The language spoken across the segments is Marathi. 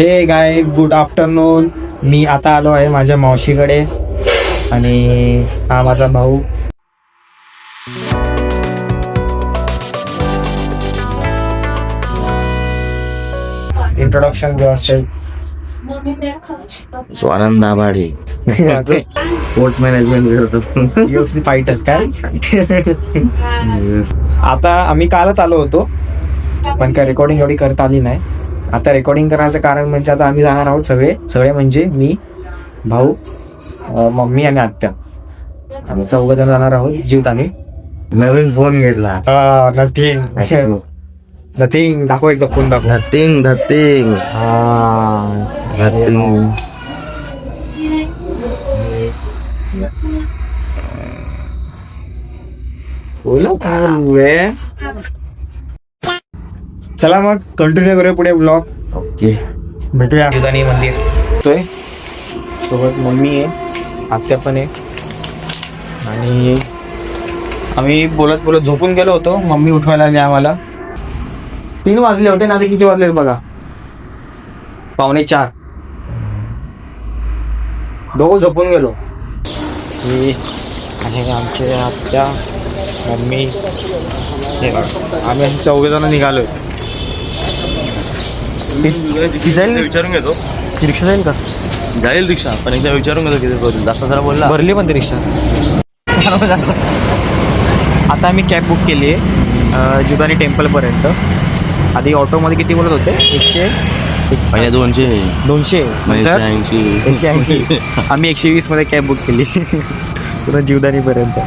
हे गाय गुड आफ्टरनून. मी आता आलो आहे माझ्या मावशीकडे आणि हा माझा भाऊ. इंट्रोडक्शन जो असेल स्वानंद दाभाडे स्पोर्ट्स मॅनेजमेंट करतो. UFC फायटर काय. आता आम्ही कालच आलो होतो पण काय रेकॉर्डिंग एवढी करता आली नाही. आता रेकॉर्डिंग करायचं कारण म्हणजे आता आम्ही जाणार आहोत सगळे म्हणजे मी, भाऊ, मम्मी आणि आत्या. आम्ही 4 जण जाणार आहोत जीवताने. नवीन फोन घेतला. नथिंग दाखव एकदा फोन दाखव. धतिंग धतिंग धतिंग. चला मग कंटिन्यू करूया पुढे ब्लॉग. ओके, भेटूया जीवदानी मंदिर. तोय सोबत मम्मी आहे, आत्या पण आहे आणि आम्ही बोलत बोलत झोपून गेलो होतो. मम्मी उठवायला आली आम्हाला. 3 वाजले होते ना. किती वाजले बघा, 3:45. दोघं झोपून गेलो. मी आणि आमचे आत्या, मम्मी, हे बघा आम्ही 4 जण निघालोय. विचारून घेतो. रिक्षा जाईल का? जाईल रिक्षा, पण एकदा विचारून घेतो किती करून. जास्त जरा बोलला. भरली पण ती रिक्षा. आता आम्ही कॅब बुक केली आहे जीवदानी टेम्पलपर्यंत. आधी ऑटोमध्ये किती बोलत होते? 100 पहिले 200 नंतर 180. 180. आम्ही 120 मध्ये कॅब बुक केली पुन्हा जीवदानीपर्यंत.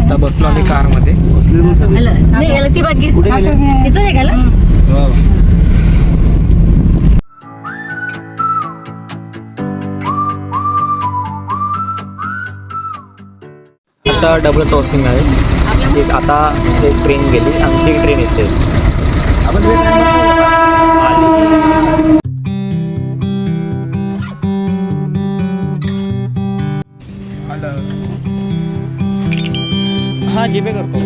आता बसलो आम्ही कारमध्ये. आता डबल क्रॉसिंग आहे. आता एक ट्रेन गेली, आमची एक ट्रेन येते. हा जीपे करतो.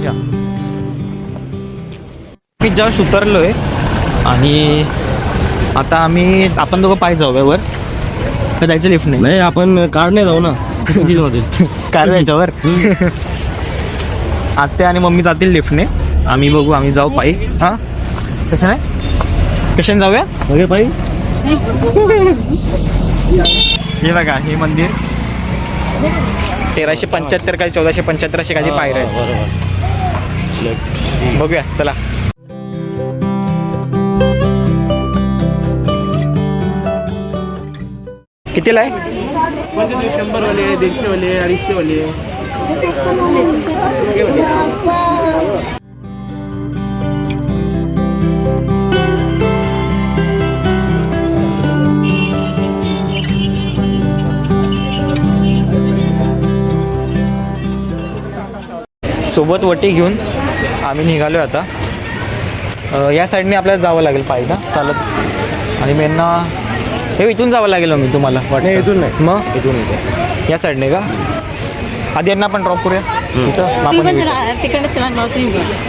या मी जस्ट उतरलोय आणि आता आपण दोघं पाय जाऊया वर. तर जायचं लिफ्ट नाही, आपण कार नाही जाऊ ना. कार याच्यावर. आत्या आणि मम्मी जातील लिफ्टने. आम्ही बघू, आम्ही जाऊ पायी. हा कसं नाही, कशाने जाऊया बघे पायी. हे बघा हे मंदिर 1375 काय 1475 अशी काही पायऱ्या आहे. बघूया चला. कितीला आहे? 100 वाले, 150 वाले, 250 वाले. सोबत वटी घेऊन आम्ही निघालो आता. या साईडने आपल्याला जावं लागेल पायी ना चालत. आणि मेनना हे इथून जावं लागेल. मी तुम्हाला वाटतं इथून नाही, मग इथून येतो. या साईडने का? आधी यांना आपण ड्रॉप करूया इथं.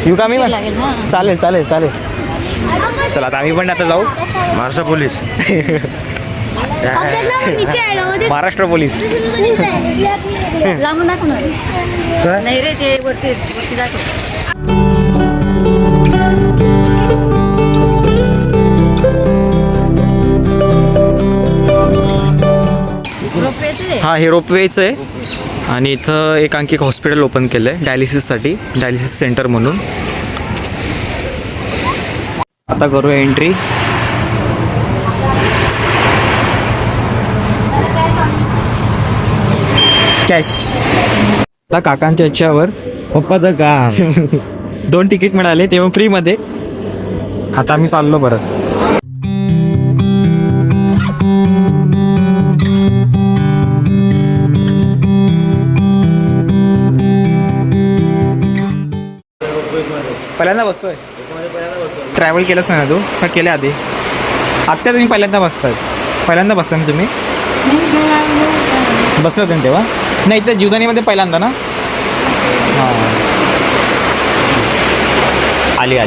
येऊ का मी? चालेल चालेल चालेल. चला आता आम्ही पण आता जाऊ. महाराष्ट्र पोलीस. महाराष्ट्र पोलीस. नाही रे, ते वरती दाखव. हा हे रोपवेच आहे. आणि इथं एक आणखी एक हॉस्पिटल ओपन केलं आहे डायलिसिससाठी, डायलिसिस सेंटर म्हणून. आता करूया एंट्री. कॅश. आता काकांच्या याच्यावर पप्पाचं काम. 2 तिकीट मिळाले तेव्हा फ्रीमध्ये. आता आम्ही चाललो परत. पहिल्यांदा बसतोय. ट्रॅव्हल केलंच नाही ना तू? का केलं आधी? आत्ता तुम्ही पहिल्यांदा बसताय? पहिल्यांदा बसता ना तुम्ही? बसले होते ना तेव्हा? नाही, इथं जीवदानीमध्ये पहिल्यांदा ना? हां, आली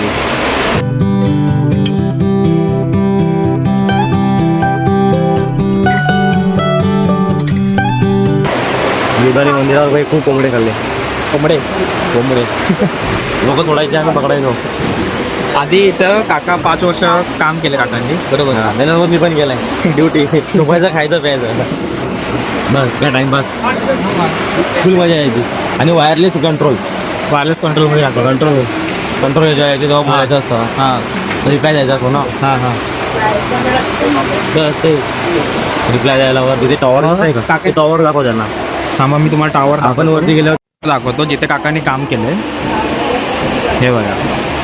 जीवदानी मंदिरावर भाई खूप कोंबडे खाल्ले. कोंबडे कोंबडे लोक सोडायचे आम्ही पकडायचो. आधी इथं काका 5 वर्ष काम केले काकांनी बरोबर. त्याच्यासोबत मी पण केलाय ड्युटी. झोपायचं खायचं प्यायचं बस काय टाइमपास. फुल मजा यायची. आणि वायरलेस कंट्रोल वायरलेस कंट्रोलमध्ये राहतो. कंट्रोल यायची जेव्हा बोलायचं असतं हां रिप्लाय द्यायचा असतो ना. हां हां बस ते रिप्लाय द्यायला वर तिथे टॉवर आहे का काका- टॉवर दाखव त्यांना. हां मग मी तुम्हाला टावर आपण वरती गेल्यावर दाखवतो जिथे काकांनी काम केलंय. हे बघा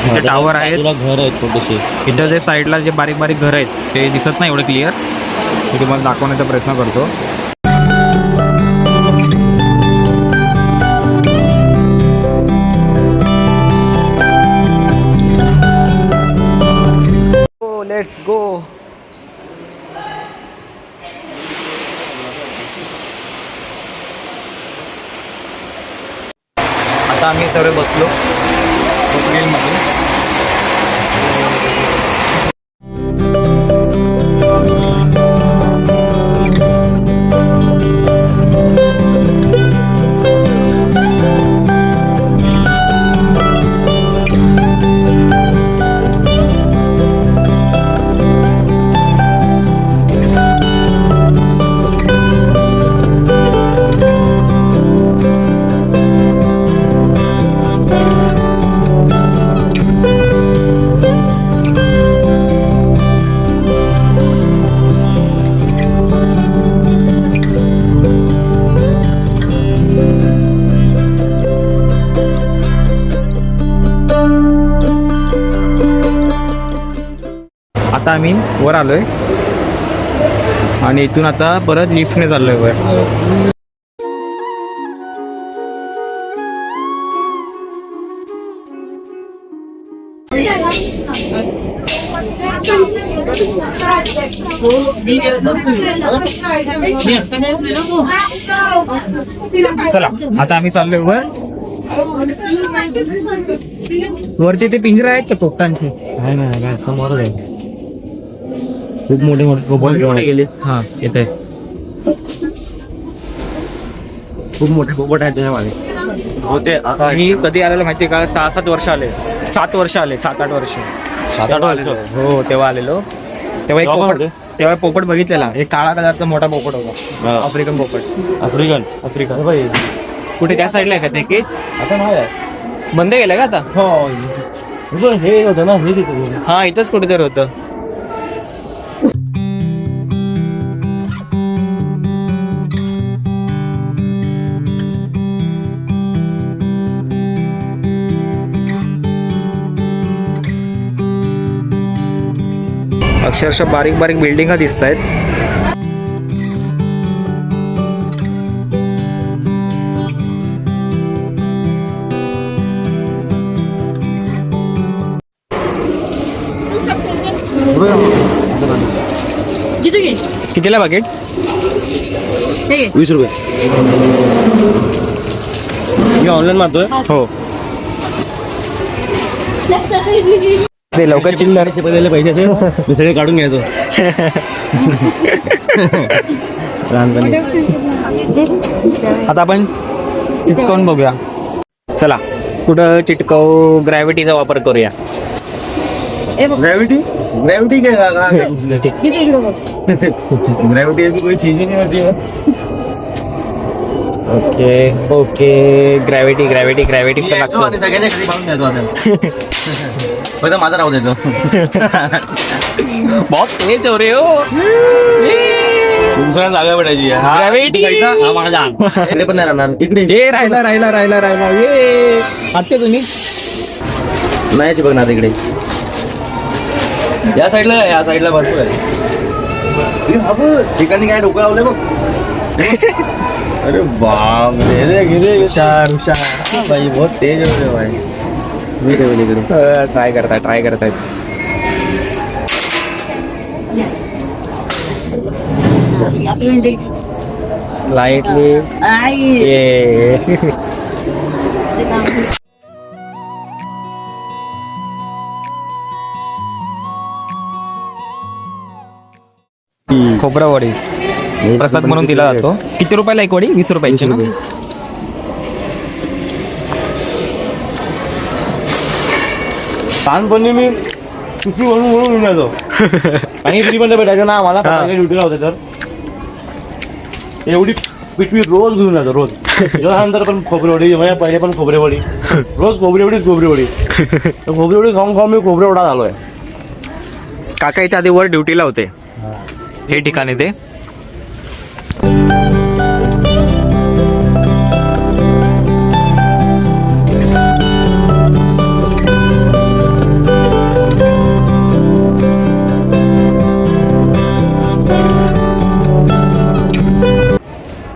इथे टावर आहेत. तुला घर आहे छोटेसे. इथं जे साईडला जे बारीक बारीक घरं आहेत ते दिसत नाही एवढं क्लिअर. मी तुम्हाला दाखवण्याचा प्रयत्न करतो. Let's go. आता आम्ही सर्व बसलो हॉटेलमध्ये. आता आम्ही वर आलोय आणि इथून आता परत लिफ्टने चाललोय वर. चला आता आम्ही चाललोय वर. वरती ते पिंजरे आहेत का पोपटांचे. नाही नाही काय समोरच आहे. खूप मोठे मोठे पोपट घेऊन गेले. हा येत आहे. खूप मोठे पोपट आहेत त्याच्यामध्ये. हो ते आता मी कधी आलेलो माहितीये का 6-7 वर्ष आले. 7 वर्ष आले 7-8 वर्ष. 7-8 वर्ष. हो तेव्हा आलेलो. तेव्हा एक तेव्हा पोपट होते? तेव्हा पोपट बघितलेला. एक काळा कलरचा मोठा पोपट होता. आफ्रिकन पोपट. आफ्रिकन भाई कुठे त्या साईडला आहे का ते केज. आता नाही आहे. बंद केलं का आता. हो हे होतं ना हे तिथे. हा इथंच कुठेतरी होतं. अक्षरशः बारीक बारीक बिल्डिंगा दिसत आहेत. कितीला बकेट. 20 रुपये. मी ऑनलाईन मारतोय. हो ते लवकर चिल्लर पहिले पैसे मी सगळे काढून घ्यायचो लहानपणी. आता आपण चिटकवून बघूया. चला कुठं चिटकवू. ग्रॅव्हिटीचा वापर करूया. ग्रॅव्हिटी क्या ग्रॅव्हिटी कोई चीज ही नहीं होती है. Okay okay gravity gravity gravity तर लागतो. आणि सगळ्यांच्या घरी पाहून द्यायचो आता. फक्त माझा राहू द्यायचो. बहुत तेज हो रे हो. दुसऱ्या जागा पडायची. Gravity. हा माझा इकडे पण नाही राहणार. इकडे ए राहिला राहिला राहिला राहिला. ये आत्ते तुम्ही नाही बघणार इकडे. या साईडला भरपूर आहे. ठिकाणी काय डोकं लावले बघ. अरे बाप रे गिरे. हुशार हुशार. भाई बहुत तेज हो रहे भाई. मी ठेवले इकडे. ट्राय करतायत. स्लाइटली खोबरा वडी प्रसाद म्हणून दिला जातो. किती रुपयाला एक वडी? 20 रुपयाची ना. लहानपणी मी पिशवी म्हणून घेऊन जातो आणि फ्री पण भेटायचं ना आम्हाला. ड्युटीला होते तर एवढी पिशवी रोज घेऊन जातो रोज. जेव्हा पण खोबरेवडी म्हणजे पहिले पण खोबरेवडी रोज खोबरेवडी खोबरेवडी खाऊन मी खोबरेवडा झालोय. काका इथे आधी वर ड्युटीला होते. हे ठिकाणी ते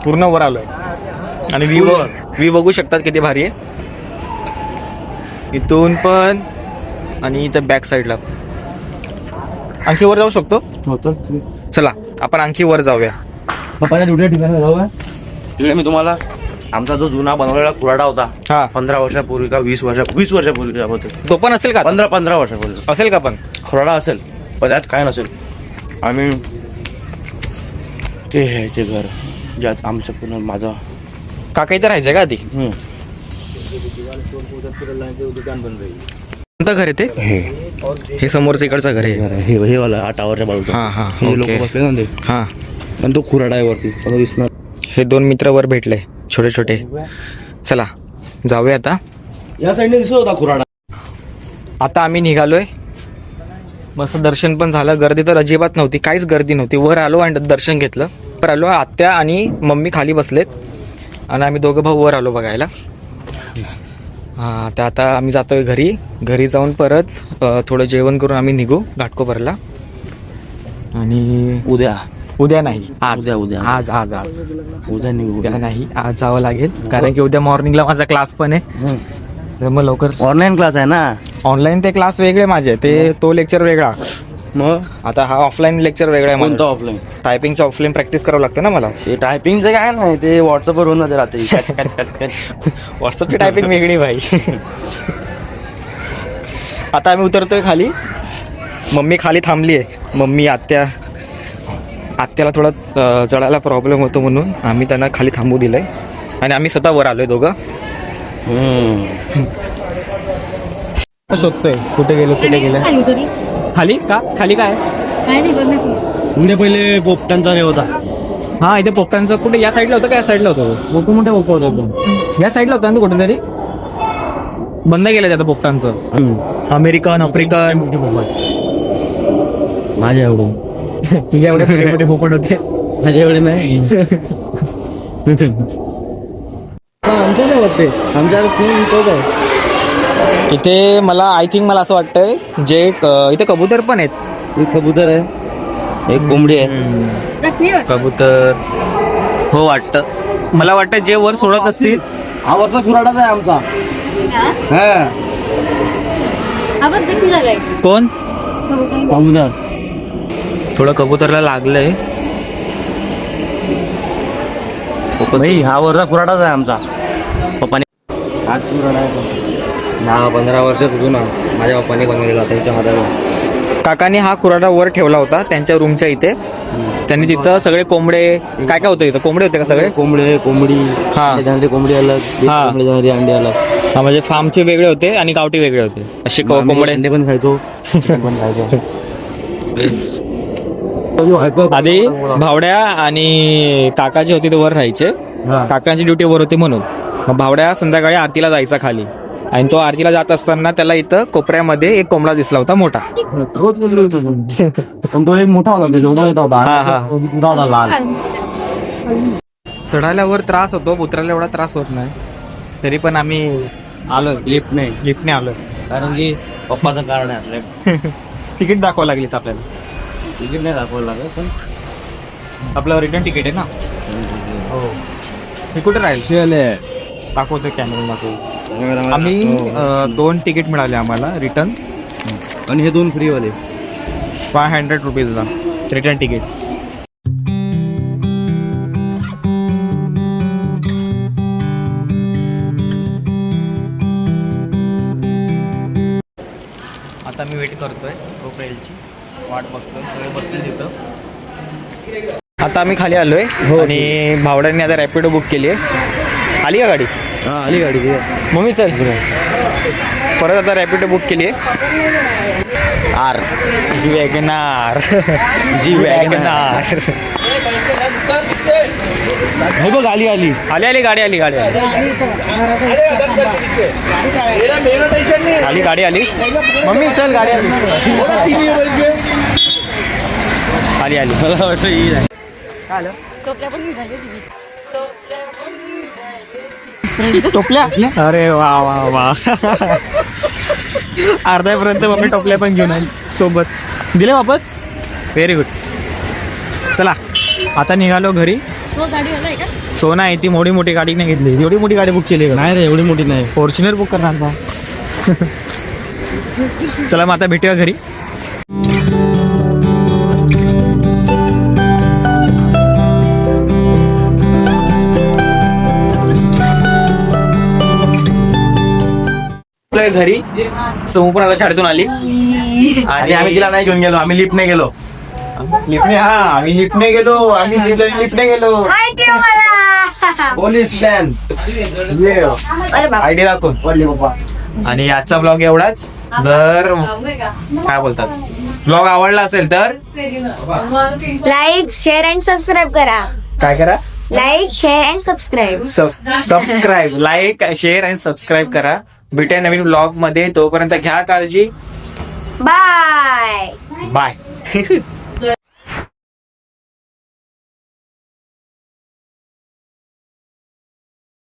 पूर्ण वर आलोय आणि व्ही बघू शकतात किती भारी आहे इथून पण. आणि इथं बॅक साईडला आणखी वर जाऊ शकतो. चला आपण आणखी वर जाऊया. पप्पाच्या ड्युटी ठिकाणी जाऊया. तिकडे मी तुम्हाला आमचा जो जुना बनवलेला खुराडा होता हा 15 वर्षापूर्वी का 20 वर्षापूर्वी तो पण असेल का? 15 वर्षापूर्वी असेल का? पण खुराडा असेल पण त्यात काय नसेल. आम्ही ते आहे ते घर ज्यात आमचं पूर्ण माझं काका इथं राहायचं का आधी? कोणतं घर आहे ते? हे समोरचं इकडचं घर आहे. हे वाला 8 टावरच्या बाजूचा. हा हा हे लोक ओके. बसले ना ते हा पण तो खुराडा आहे वरती समोर दिसणार. हे 2 मित्र वर भेटले छोटे छोटे. चला जाऊया आता. या साईडने दिसत होता खुराडा. आता आम्ही निघालोय. मस्त दर्शन पण झालं. गर्दी तर अजिबात नव्हती, काहीच गर्दी नव्हती. वर आलो आणि दर्शन घेतलं. वर आलो. आत्या आणि मम्मी खाली बसलेत आणि आम्ही दोघं भाऊ वर आलो बघायला. हां तर आता आम्ही जातोय घरी. घरी जाऊन परत थोडं जेवण करून आम्ही निघू घाटकोपरला. आणि उद्या नाही आज उद्या निघू. उद्या नाही आज जावं लागेल कारण की उद्या मॉर्निंगला माझा क्लास पण आहे. तर मग लवकर ऑनलाईन क्लास आहे ना. ऑनलाईन ते क्लास वेगळे माझे ते तो लेक्चर वेगळा. मग आता हा ऑफलाईन लेक्चर वेगळा आहे. कोणतं ऑफलाईन? टायपिंगचं ऑफलाईन प्रॅक्टिस करावं लागतं ना मला. ते टायपिंगचं काय नाही ते व्हॉट्सअपवर होऊन जाते रात्री. व्हॉट्सअपची टायपिंग वेगळी भाई. आता आम्ही उतरतोय खाली. मम्मी खाली थांबली आहे. मम्मी आत्याला थोडा चढायला प्रॉब्लेम होतो म्हणून आम्ही त्यांना खाली थांबू दिलंय आणि आम्ही स्वतः वर आलोय दोघं. शोधतोय कुठे गेलो खाली का? खाली काय म्हणजे पहिले पोपटांचा हे होता. हा इथे पोपटांचं कुठे या साईडला होतं का या साईडला होतं? मोठं मोठे पोपट होतं या साईडला होतं ना कुठेतरी. बंद केलं त्याचं पोपटांचं. अमेरिकन आफ्रिकन मोठे पोपट माझ्या एवढं. तुझ्या एवढे मोठे मोठे पोपट होते. माझ्या एवढे नाही. आमच्या नाही होते. आमच्या इथे मला आय थिंक मला असं वाटतंय जे इथे कबूतर पण आहेत. एक कबूतर आहे एक कोंबडी आहे. कबूतर हो वाटतं. मला वाटतं जे वर सोडत असतील. हा वरचा खुराडाच आहे आमचा. कोण? कबूतर थोडं कबूतरला लागलंय. हा वरचा खुराडाच आहे आमचा. पप्पाने हाच खुराडा आहे. 10-15 वर्ष जुना माझ्या पप्पाने बनवलेला त्यांच्या हातावर. काकाने हा कुराडा वर ठेवला होता त्यांच्या रूमच्या इथे. त्यांनी तिथं सगळे कोंबडे काय काय होतं तिथं? कोंबडे होते का सगळे? कोंबडी हा. त्याच्यामध्ये कोंबडी अलग, हा. कोंबडीच्यामध्ये अंडे अलग. हा म्हणजे फार्मचे वेगळे होते आणि गावठी वेगळे होते असे कोंबडे. अंडे पण खायचो पण खायचो. आधी भावड्या आणि काका जे होते ते वर राहायचे. काकांची ड्युटी वर होती म्हणून. मग भावड्या संध्याकाळी आरतीला जायचा खाली आणि तो आरतीला जात असताना त्याला इथं कोपऱ्यामध्ये एक कोंबडा दिसला होता मोठा. रोज बोललो होतो पण तो एक मोठा होता लाल. चढायला वर त्रास होतो. उतरायला एवढा त्रास होत नाही. तरी पण आम्ही आलो लिफ्टने आलो कारण की पप्पाचं कारण आहे आपल्या. तिकीट दाखवावं लागली आपल्याला. तिकीट नाही दाखवायला लागत पण आपलं रिटर्न तिकीट आहे ना. हो हे कुठे राहील दाखवतो कॅमेरा दाखवू. आम्ही 2 तिकीट मिळाले आम्हाला रिटर्न आणि हे 2 फ्रीवाले 500 रुपीजला रिटर्न तिकीट. आता मी वेट करतोय रोपरेलची वाट बघतोय. सगळे बसले तिथं. आता आम्ही खाली आलोय आणि भावड्यांनी आता रॅपिडो बुक केली आहे. आली का गाडी? हां आली गाडी मम्मी चल परत आता रॅपिडो बुक केली आहे. आर जी वॅगनार जी वॅगनार हे बघ आली आली आली आली गाडी आली गाडी आली आली गाडी आली मम्मी चल गाडी आली आली आली मला वाटतं ही आहे. टोपल्या पण निघाली तुम्ही. टोपल्या अरे वा वा वा अर्ध्यापर्यंत मम्मी टोपल्या पण घेऊन आली सोबत दिले वापस. Very good. चला आता निघालो घरी. तो गाडी आलाय का? तो नाही ती मोठी गाडी नाही घेतली. एवढी मोठी गाडी बुक केली का? नाही रे एवढी मोठी नाही. फॉर्च्युनर बुक करणार का? चला मग आता भेटूया घरी. घरी समूह पण आता शाळेतून आली आणि आम्ही तिला नाही घेऊन गेलो. आम्ही लिफ्टने गेलो. लिफ्टने. हा आम्ही लिफ्टने गेलो. आम्ही लिफ्टने गेलो. माहिती आहे मला. पोलीस स्टँड अरे बाप. आयडी दाखवून पडली पप्पा. आणि आजचा ब्लॉग एवढाच. जर काय बोलतात ब्लॉग आवडला असेल तर लाईक शेअर अँड सबस्क्राईब करा. काय करा? Like share and subscribe. Subscribe like share आणि सबस्क्राईब करा. भेटूया नवीन ब्लॉग मध्ये. तोपर्यंत घ्या काळजी. बाय. बाय.